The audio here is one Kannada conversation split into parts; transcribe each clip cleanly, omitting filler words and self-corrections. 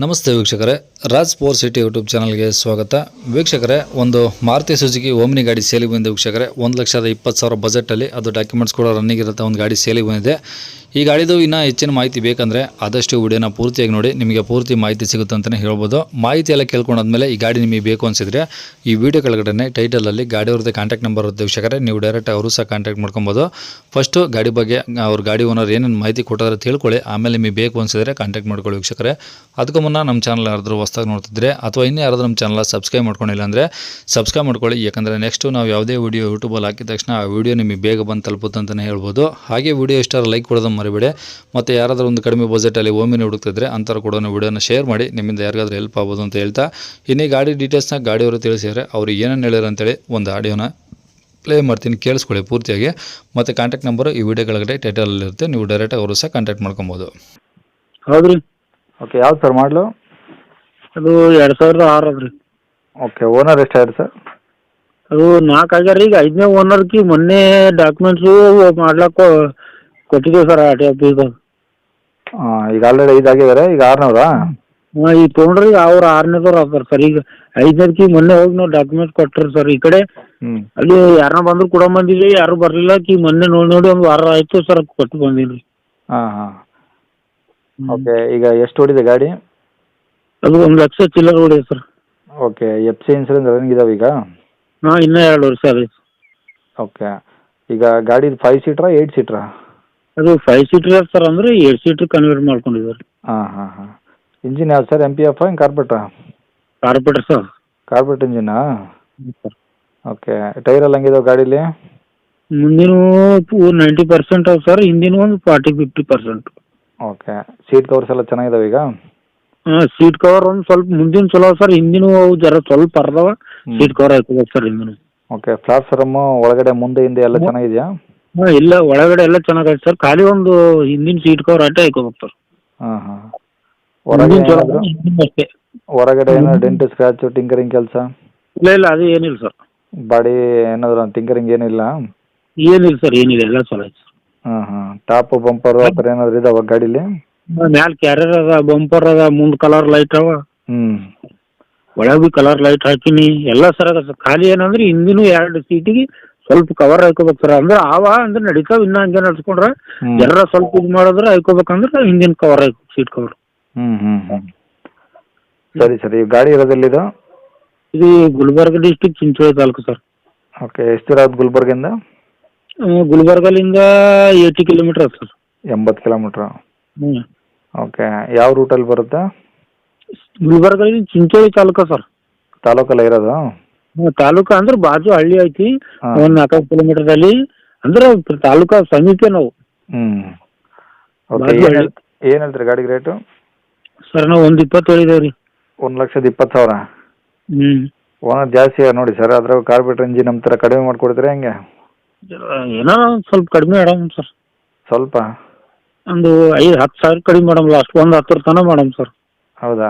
ನಮಸ್ತೆ ವೀಕ್ಷಕರೇ, ರಾಜ್ ಪವರ್ ಸಿಟಿ ಯೂಟ್ಯೂಬ್ ಚಾನಲ್ಗೆ ಸ್ವಾಗತ. ವೀಕ್ಷಕರೇ, ಒಂದು ಮಾರುತಿ ಸುಜುಕಿ ಓಮ್ನಿ ಗಾಡಿ ಸೇಲಿಗೆ ಬಂದಿದೆ ವೀಕ್ಷಕರೇ. 1,20,000 ಬಜೆಟಲ್ಲಿ ಅದು ಡಾಕ್ಯುಮೆಂಟ್ಸ್ ಕೂಡ ರನ್ನಿಂಗ್ ಇರುತ್ತೆ. ಒಂದು ಗಾಡಿ ಸೇಲಿಗೆ ಬಂದಿದೆ. ಈ ಗಾಡಿದು ಇನ್ನೂ ಹೆಚ್ಚಿನ ಮಾಹಿತಿ ಬೇಕಂದರೆ ಆದಷ್ಟು ವಿಡಿಯೋನ ಪೂರ್ತಿಯಾಗಿ ನೋಡಿ, ನಿಮಗೆ ಪೂರ್ತಿ ಮಾಹಿತಿ ಸಿಗುತ್ತೆ ಅಂತಲೇ ಹೇಳ್ಬೋದು. ಮಾಹಿತಿ ಎಲ್ಲ ಕೇಳ್ಕೊಂಡಾದ್ಮೇಲೆ ಈ ಗಾಡಿ ನಿಮಗೆ ಬೇಕು ಅನಿಸಿದರೆ ಈ ವಿಡಿಯೋ ಕೆಳಗಡೆ ಟೈಟಲಲ್ಲಿ ಗಾಡಿಯವ್ರದ್ದು ಕಾಂಟ್ಯಾಕ್ಟ್ ನಂಬರ್ ಇರುತ್ತೆ ವೀಕ್ಷಕರೇ. ನೀವು ಡೈರೆಕ್ಟ್ ಅವರು ಸಹ ಕಾಂಟ್ಯಾಕ್ಟ್ ಮಾಡ್ಕೊಬೋದು. ಫಸ್ಟು ಗಾಡಿ ಬಗ್ಗೆ ಅವ್ರ ಗಾಡಿ ಓನರ್ ಏನೇನು ಮಾಹಿತಿ ಕೊಟ್ಟಿದ್ರೆ ತಿಳ್ಕೊಳ್ಳಿ, ಆಮೇಲೆ ನಿಮಗೆ ಬೇಕು ಅನಿಸಿದರೆ ಕಾಂಟ್ಯಾಕ್ಟ್ ಮಾಡ್ಕೊಳ್ಳಿ ವೀಕ್ಷಕರೇ. ಅದಕ್ಕೂ ಮುನ್ನ ನಮ್ಮ ಚಾನಲ್ ಯಾರಾದರೂ ಹೊಸದಾಗಿ ನೋಡ್ತಿದ್ರೆ ಅಥವಾ ಇನ್ನೂ ಯಾರಾದರೂ ನಮ್ಮ ಚಾನಲ್ ಸಬ್ಸ್ಕ್ರೈಬ್ ಮಾಡ್ಕೊಂಡಿಲ್ಲ ಅಂದರೆ ಸಬ್ಸ್ಕ್ರೈಬ್ ಮಾಡ್ಕೊಳ್ಳಿ. ಯಾಕಂದರೆ ನೆಕ್ಸ್ಟು ನಾವು ಯಾವುದೇ ವೀಡಿಯೋ ಯೂಟ್ಯೂಬಲ್ಲಿ ಹಾಕಿದ ತಕ್ಷಣ ಆ ವಿಡಿಯೋ ನಿಮಗೆ ಬೇಗ ಬಂದು ತಲುಪುತ್ತೆ ಅಂತಲೇ ಹೇಳ್ಬೋದು. ಹಾಗೆ ವಿಡಿಯೋ ಇಷ್ಟ ಲೈಕ್ ಕೊಡೋದು ಮರಿಬೇಡಿ. ಮತ್ತು ಯಾರಾದರೂ ಒಂದು ಕಡಿಮೆ ಬಜೆಟಲ್ಲಿ ಓಮಿನಿ ಹುಡುಕ್ತಿದ್ರೆ ಅಂಥವ್ರು ಕೂಡ ವಿಡಿಯೋನ ಶೇರ್ ಮಾಡಿ, ನಿಮ್ಮಿಂದ ಯಾರಿಗಾದ್ರೂ ಹೆಲ್ಪ್ ಆಗ್ಬೋದು ಅಂತ ಹೇಳ್ತಾ, ಇನ್ನೇ ಗಾಡಿ ಡೀಟೇಲ್ಸ್ನ ಗಾಡಿಯವರು ತಿಳಿಸಿದರೆ ಅವ್ರು ಏನೇನು ಹೇಳ್ಯಾರ ಅಂತೇಳಿ ಒಂದು ಆಡಿಯೋನ ಪ್ಲೇ ಮಾಡ್ತೀನಿ, ಕೇಳಿಸ್ಕೊಳ್ಳಿ ಪೂರ್ತಿಯಾಗಿ. ಮತ್ತು ಕಾಂಟ್ಯಾಕ್ಟ್ ನಂಬರು ಈ ವಿಡಿಯೋ ಕೆಳಗಡೆ ಟೈಟಲಲ್ಲಿರುತ್ತೆ, ನೀವು ಡೈರೆಕ್ಟಾಗಿ ಅವರು ಸಹ ಕಾಂಟ್ಯಾಕ್ಟ್ ಮಾಡ್ಕೊಬೋದು. ಹೌದ್ರಿ. ಓಕೆ, ಯಾವ್ದು ಸರ್ ಮಾಡಲು? ಅದು 2006 ರೀ. ಓಕೆ, ಓನರ್ ಎಷ್ಟು ಆಯ್ತು ಸರ್? ಅದು 4 ಆಗ್ಯಾರ ರೀ. ಈಗ 5ನೇ ಓನರ್ಗೆ ಮೊನ್ನೆ ಡಾಕ್ಯುಮೆಂಟ್ಸು ಮಾಡ್ಲಾಕ ಕೊಟ್ಟಿದ್ದೀವಿ ಸರ್ ಆರ್ ಟಿ ಆಫೀಸ್ದಾಗ. ಈಗ ಆಲ್ರೆಡಿ 5 ಆಗಿದ್ದಾರೆ, ಈಗ 6ನೂರಾ? ಹಾಂ, ಈಗ ತೊಗೊಂಡ್ರಿ ಅವ್ರು 6ನೇದವ್ರು ಆಗ್ತಾರೆ ಸರ್. ಈಗ 5ನೇದಕ್ಕೆ ಮೊನ್ನೆ ಹೋಗಿ ನಾವು ಡಾಕ್ಯುಮೆಂಟ್ಸ್ ಕೊಟ್ಟರು ಸರ್. ಈ ಕಡೆ ಅಲ್ಲಿ ಯಾರನ್ನ ಬಂದ್ರು ಕೂಡ ಬಂದಿದ್ವಿ, ಯಾರು ಬರಲಿಲ್ಲ. ಈಗ ಮೊನ್ನೆ ನೋಡಿ ಒಂದು ವಾರ ಆಯಿತು ಸರ್, ಕೊಟ್ಟು ಬಂದಿಲ್ಲ. ಹಾಂ. ಓಕೆ, ಈಗ ಎಷ್ಟು ಓಡಿದೆ ಗಾಡಿ? ಅದು 1,00,000 ಚಿಲ್ಲರ್ ಹೊಡಿದೆ sir. Okay, F C insurance running ಇದಾವೆ ಈಗ? ಹಾಂ, ಇನ್ನೂ 2 ವರ್ಷ ಅದೇ. ಓಕೆ, ಈಗ ಗಾಡಿ 5 ಸೀಟ್ರಾ 8 ಸೀಟ್ರಾ? ಅದು 5 ಸೀಟರ್ ಸರ್, ಅಂದರೆ 8 ಸೀಟ್ರ್ ಕನ್ವರ್ಟ್ ಮಾಡ್ಕೊಂಡಿದ್ದಾರೆ. ಹಾಂ. ಇಂಜಿನ್ ಯಾವ್ದು ಸರ್? MPF ಏನು ಕಾರ್ಪೆಟ್ರಾ? Corporator sir. ಕಾರ್ಪೆಟ್ ಇಂಜಿನಾ? ಸರ್, ಓಕೆ, ಟೈರ್ ಎಲ್ಲ ಹಂಗಿದಾವೆ ಗಾಡೀಲಿ? ಮುಂದಿನ 90% ಅವ ಸರ್, ಹಿಂದಿನ ಒಂದು 40-50%. ಓಕೆ, ಸೀಟ್ ಕವರ್ಸ್ ಎಲ್ಲ ಚೆನ್ನಾಗಿದಾವೆ ಈಗ? ಹಾಂ, ಸೀಟ್ ಕವರ್ ಒಂದು ಸ್ವಲ್ಪ ಮುಂದಿನ ಚಲೋ ಸರ್, ಹಿಂದಿನ ಅವು ಜರ ಸ್ವಲ್ಪ ಅರ್ಧವ. ಸೀಟ್ ಕವರ್ ಹಾಕೋಬೇಕು ಸರ್ ಹಿಂದಿನ. ಓಕೆ, ಪ್ಲಾಟ್ಫಾರ್ಮು ಒಳಗಡೆ ಮುಂದೆ ಹಿಂದೆ ಎಲ್ಲ ಚೆನ್ನಾಗಿದೆಯಾ? ಹಾಂ, ಇಲ್ಲ ಒಳಗಡೆ ಎಲ್ಲ ಚೆನ್ನಾಗೈತೆ ಸರ್. ಖಾಲಿ ಒಂದು ಹಿಂದಿನ ಸೀಟ್ ಕವರ್ ಅಟ್ಟೆ ಹಾಕೋಬೇಕು ಸರ್. ಹಾಂ. ಹೊರಗಡೆ ಏನಾದರೂ ಅಷ್ಟೇ. ಹೊರಗಡೆ ಏನಾದ್ರು ಡೆಂಟ್ ಸ್ಕ್ರಾಚು ಟಿಂಕರಿಂಗ್ ಕೆಲಸ? ಇಲ್ಲ ಅದು ಏನಿಲ್ಲ ಸರ್. ಬಾಡಿ ಏನಾದ್ರು ಟಿಂಕರಿಂಗ್ ಏನಿಲ್ಲ? ಏನಿಲ್ಲ ಸರ್, ಏನಿಲ್ಲ, ಎಲ್ಲ ಚಲೋ ಐತೆ ಸರ್. ಹಾಂ. ಟಾಪು ಬಂಪರು ಆ ಥರ ಏನಾದ್ರು ಇದಾವ ಗಾಡೀಲಿ? ಮ್ಯಾಲೆ ಕ್ಯಾರಿಯರ್ ಅದ, ಬಂಪರ್ ಅದ, ಮುಂದೆ ಕಲರ್ ಲೈಟ್ ಅವ. ಒಳಗೆ ಭೀ ಕಲರ್ ಲೈಟ್ ಹಾಕಿನಿ, ಎಲ್ಲ ಸರ್ ಅದ ಸರ್. ಖಾಲಿ ಏನಂದ್ರೆ ಹಿಂದಿನ 2 ಸೀಟಿಗೆ ಸ್ವಲ್ಪ ಕವರ್ ಹಾಕೋಬೇಕು ಸರ್. ಅಂದ್ರೆ ಅಂದ್ರೆ ನಡೀತಾವ, ಇನ್ನೂ ಹಂಗೆ ನಡ್ಸ್ಕೊಂಡ್ರೆ ಎಲ್ಲ ಸ್ವಲ್ಪ ಇದು ಮಾಡಿದ್ರೆ ಹಾಕೋಬೇಕಂದ್ರೆ ಹಿಂದಿನ ಕವರ್ ಹಾಕೋ, ಸೀಟ್ ಕವರ್. ಸರಿ. ಈ ಗಾಡಿ ಇರೋದೆಲ್ಲಿದು? ಇದು Gulbarga district, Chincholi taluk sir. Okay, ಎಷ್ಟು ದೂರ ಆಗುತ್ತೆ ಗುಲ್ಬರ್ಗಿಂದ? ಗುಲ್ಬರ್ಗಲಿಂದ 80 ಕಿಲೋಮೀಟರ್ ಅದ ಸರ್. 80 ಕಿಲೋಮೀಟ್ರ್. ಹ್ಞೂ. ಓಕೆ, ಯಾವ ರೂಟಲ್ಲಿ ಬರುತ್ತೆ? ಗುಲ್ಬರ್ಗಲಿಂದ ಚಿಂಚೋಳಿ ತಾಲೂಕು ಸರ್. ತಾಲೂಕಲ್ಲ ಇರೋದು? ಹ್ಞೂ, ತಾಲೂಕು ಅಂದ್ರೆ ಬಾಜು ಹಳ್ಳಿ ಐತಿ, ಒಂದು 4 ಕಿಲೋಮೀಟರ್ದಲ್ಲಿ. ಅಂದ್ರೆ ತಾಲೂಕು ಸಮೀಪ ನಾವು. ಓಕೆ, ಏನು ಹೇಳ್ತೀರಿ ಗಾಡಿಗೆ ರೇಟು? ಸರ್ ನಾವು 1,20 ಹೇಳಿದೇವೆ ರೀ. 1,20,000? ಓನರ್ ಜಾಸ್ತಿ ನೋಡಿ ಸರ್, ಅದ್ರಾಗ ಕಾರ್ಪೊರೇಟರ್ ಇಂಜಿನ್ ನಮ್ಮ ಥರ ಕಡಿಮೆ ಮಾಡಿಕೊಡ್ತೀರಾ ಹೆಂಗೆ? ಏನೋ ಸ್ವಲ್ಪ ಕಡಿಮೆ ಮಾಡಮ್ ಸರ್. ಸ್ವಲ್ಪ ಒಂದು 5-10 ಸಾವಿರ ಕಡಿಮೆ ಮಾಡಮ್, ಲಾಸ್ಟ್ ಒಂದು 10 ತನಕ ಮಾಡಮ್ ಸರ್. ಹೌದಾ?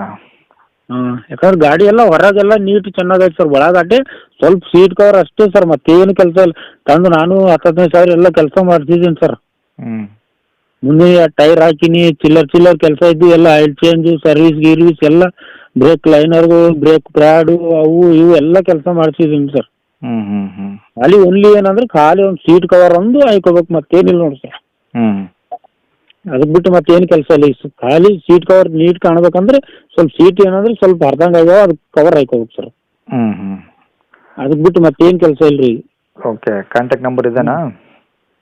ಹಾಂ, ಯಾಕಂದ್ರೆ ಗಾಡಿ ಎಲ್ಲ ಹೊರಗೆಲ್ಲ ನೀಟ್ ಚೆನ್ನಾಗೈತೆ ಸರ್. ಒಳಗಾಟೆ ಸ್ವಲ್ಪ ಸೀಟ್ ಕವರ್ ಅಷ್ಟೇ ಸರ್, ಮತ್ತೇನು ಕೆಲಸ ಇಲ್ಲ. ತಂದು ನಾನು 10-15 ಸಾವಿರ ಎಲ್ಲ ಕೆಲಸ ಮಾಡ್ತಿದ್ದೀನಿ ಸರ್. ಮುಂದೆ ಟೈರ್ ಹಾಕಿನಿ, ಚಿಲ್ಲರ್ ಕೆಲಸ ಇದ್ದು ಎಲ್ಲ ಆಯಿಲ್ ಚೇಂಜು, ಸರ್ವಿಸ್ ಎಲ್ಲ, ಬ್ರೇಕ್ ಲೈನರ್ಗಳು, ಬ್ರೇಕ್ ಪ್ಯಾಡು, ಅವು ಇವು ಎಲ್ಲ ಕೆಲಸ ಮಾಡ್ತಿದ್ದೀನಿ ಸರ್. ಖಾಲಿ ಓನ್ಲಿ ಏನಂದ್ರೆ ಖಾಲಿ ಒಂದು ಸೀಟ್ ಕವರ್ ಒಂದು ಹಾಕೋಬೇಕು, ಮತ್ತೇನಿಲ್ಲ ನೋಡಿ ಸರ್. ಅದಕ್ಕೆ ಬಿಟ್ಟು ಮತ್ತೇನು ಕೆಲಸ ಇಲ್ಲ. ಖಾಲಿ ಸೀಟ್ ಕವರ್ ನೀಟ್ ಕಾಣ್ಬೇಕಂದ್ರೆ ಸ್ವಲ್ಪ ಸೀಟ್ ಏನಂದ್ರೆ ಸ್ವಲ್ಪ ಅರ್ಧಂಗೆ ಆಗ್ಯಾವ, ಅದಕ್ಕೆ ಕವರ್ ಹಾಕೋಬೇಕು ಸರ್. ಅದಕ್ಕೆ ಬಿಟ್ಟು ಮತ್ತೇನು ಕೆಲಸ ಇಲ್ಲ ರೀ. ಓಕೆ, ಕಾಂಟ್ಯಾಕ್ಟ್ ನಂಬರ್ ಇದೆನಾ?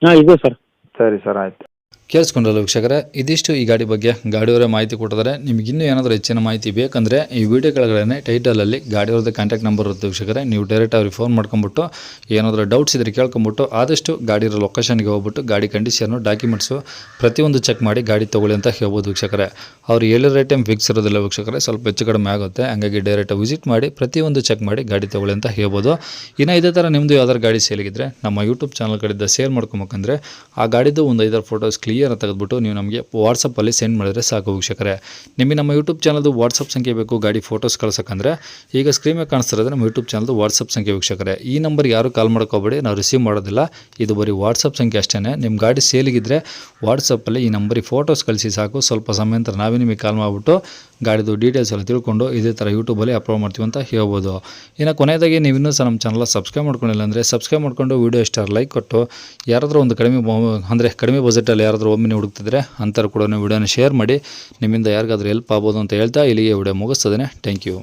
ಹಾಂ, ಇದೆ ಸರ್. ಸರಿ ಸರ್, ಆಯ್ತು. ಕೇಳಿಸ್ಕೊಂಡ್ರಲ್ಲ ವೀಕ್ಷಕರೇ, ಇದಿಷ್ಟು ಈ ಗಾಡಿ ಬಗ್ಗೆ ಗಾಡಿಯವರೇ ಮಾಹಿತಿ ಕೊಟ್ಟಿದ್ದಾರೆ. ನಿಮ್ಗೆ ಇನ್ನೂ ಏನಾದರೂ ಹೆಚ್ಚಿನ ಮಾಹಿತಿ ಬೇಕಂದರೆ ಈ ವಿಡಿಯೋ ಕೆಳಗಡೆ ಟೈಟಲಲ್ಲಿ ಗಾಡಿಯವ್ರದ್ದು ಕಾಂಟ್ಯಾಕ್ಟ್ ನಂಬರ್ ಇರುತ್ತೆ ವೀಕ್ಷಕರೇ. ನೀವು ಡೈರೆಕ್ಟ್ ಅವ್ರಿಗೆ ಫೋನ್ ಮಾಡ್ಕೊಂಬಿಟ್ಟು ಏನಾದರೂ ಡೌಟ್ಸ್ ಇದ್ದರೆ ಕೇಳ್ಕೊಂಬಿಟ್ಟು ಆದಷ್ಟು ಗಾಡಿರೋ ಲೊಕೇಶನ್ಗೆ ಹೋಗ್ಬಿಟ್ಟು ಗಾಡಿ ಕಂಡೀಷನ್ನು, ಡಾಕ್ಯುಮೆಂಟ್ಸು ಪ್ರತಿಯೊಂದು ಚೆಕ್ ಮಾಡಿ ಗಾಡಿ ತೊಗೊಳ್ಳಿ ಅಂತ ಹೇಳ್ಬೋದು ವೀಕ್ಷಕರೇ. ಅವ್ರು ಹೇಳಿರೋ ರೇಟ್ ಟೈಮ್ ಫಿಕ್ಸ್ ಇರೋದಿಲ್ಲ ವೀಕ್ಷಕರೇ, ಸ್ವಲ್ಪ ಹೆಚ್ಚು ಕಡಿಮೆ ಆಗುತ್ತೆ. ಹಂಗಾಗಿ ಡೈರೆಕ್ಟಾಗಿ ವಿಸಿಟ್ ಮಾಡಿ ಪ್ರತಿಯೊಂದು ಚೆಕ್ ಮಾಡಿ ಗಾಡಿ ತೊಗೊಳ್ಳಿ ಅಂತ ಹೇಳ್ಬೋದು. ಇನ್ನು ಇದೇ ಥರ ನಿಮ್ಮದು ಯಾವ್ದಾರು ಗಾಡಿ ಸೇಲಿಗಿದ್ರೆ ನಮ್ಮ ಯೂಟ್ಯೂಬ್ ಚಾನಲ್ ಕಡೆಯಿಂದ ಸೇಲ್ ಮಾಡ್ಕೊಬೇಕಂದ್ರೆ ಆ ಗಾಡಿದು ಒಂದು 5 ಫೋಟೋಸ್ ಕ್ಲಿಯರ್ ಕ್ಲಿಯರ್ ತೆಗೆದುಬಿಟ್ಟು ನೀವು ನಮಗೆ ವಾಟ್ಸಪ್ಪಲ್ಲಿ ಸೆಂಡ್ ಮಾಡಿದರೆ ಸಾಕು ವೀಕ್ಷಕರೇ. ನಿಮಗೆ ನಮ್ಮ ಯೂಟ್ಯೂಬ್ ಚಾನಲ್ದು ವಾಟ್ಸಪ್ ಸಂಖ್ಯೆ ಬೇಕು ಗಾಡಿ ಫೋಟೋಸ್ ಕಳ್ಸೋಕ್ಕಂದ್ರೆ ಈಗ ಸ್ಕ್ರೀನ್ ಮೇಲೆ ಕಾಣಿಸ್ತಿರೋದು ನಮ್ಮ ಯೂಟ್ಯೂಬ್ ಚಾನಲ್ದು ವಾಟ್ಸಪ್ ಸಂಖ್ಯೆ ವೀಕ್ಷಕರೇ. ಈ ನಂಬರ್ಗೆ ಯಾರು ಕಾಲ್ ಮಾಡ್ಕೋಬೇಡಿ, ನಾವು ರಿಸೀವ್ ಮಾಡೋದಿಲ್ಲ. ಇದು ಬರೀ ವಾಟ್ಸಪ್ ಸಂಖ್ಯೆ ಅಷ್ಟೇ. ನಿಮ್ಮ ಗಾಡಿ ಸೇಲಿಗಿದ್ರೆ ವಾಟ್ಸಪ್ಪಲ್ಲಿ ಈ ನಂಬರಿಗೆ ಫೋಟೋಸ್ ಕಳಿಸಿ ಸಾಕು. ಸ್ವಲ್ಪ ಸಮಯ ನಂತರ ನಾವೇ ನಿಮಗೆ ಕಾಲ್ ಮಾಡಿಬಿಟ್ಟು ಗಾಡಿದು ಡೀಟೇಲ್ಸ್ ಎಲ್ಲ ತಿಳ್ಕೊಂಡು ಇದೇ ಥರ ಯೂಟ್ಯೂಬಲ್ಲಿ ಅಪ್ಲೋಡ್ ಮಾಡ್ತೀವಿ ಅಂತ ಹೇಳ್ಬೋದು. ಇನ್ನು ಕೊನೆಯದಾಗಿ ನೀವು ಇನ್ನೂ ಸಹ ನಮ್ಮ ಚಾನಲ್ ಸಬ್ಸ್ಕ್ರೈಬ್ ಮಾಡ್ಕೊಂಡಿಲ್ಲ ಅಂದರೆ ಸಬ್ಸ್ಕ್ರೈಬ್ ಮಾಡ್ಕೊಂಡು ವೀಡಿಯೋ ಇಷ್ಟ ಲೈಕ್ ಕೊಟ್ಟು ಯಾರಾದರೂ ಒಂದು ಕಡಿಮೆ ಬಜೆಟಲ್ಲಿ ಯಾರಾದರೂ ಒಮ್ಮೆ ಹುಡುಕ್ತಿದ್ರೆ ಅಂಥವ್ರು ಕೂಡ ವೀಡಿಯೋನ ಶೇರ್ ಮಾಡಿ. ನಿಮ್ಮಿಂದ ಯಾರಿಗಾದ್ರೂ ಹೆಲ್ಪ್ ಆಗ್ಬೋದು ಅಂತ ಹೇಳ್ತಾ ಇಲ್ಲಿಗೆ ವಿಡಿಯೋ ಮುಗಿಸ್ತದೆ. Thank you.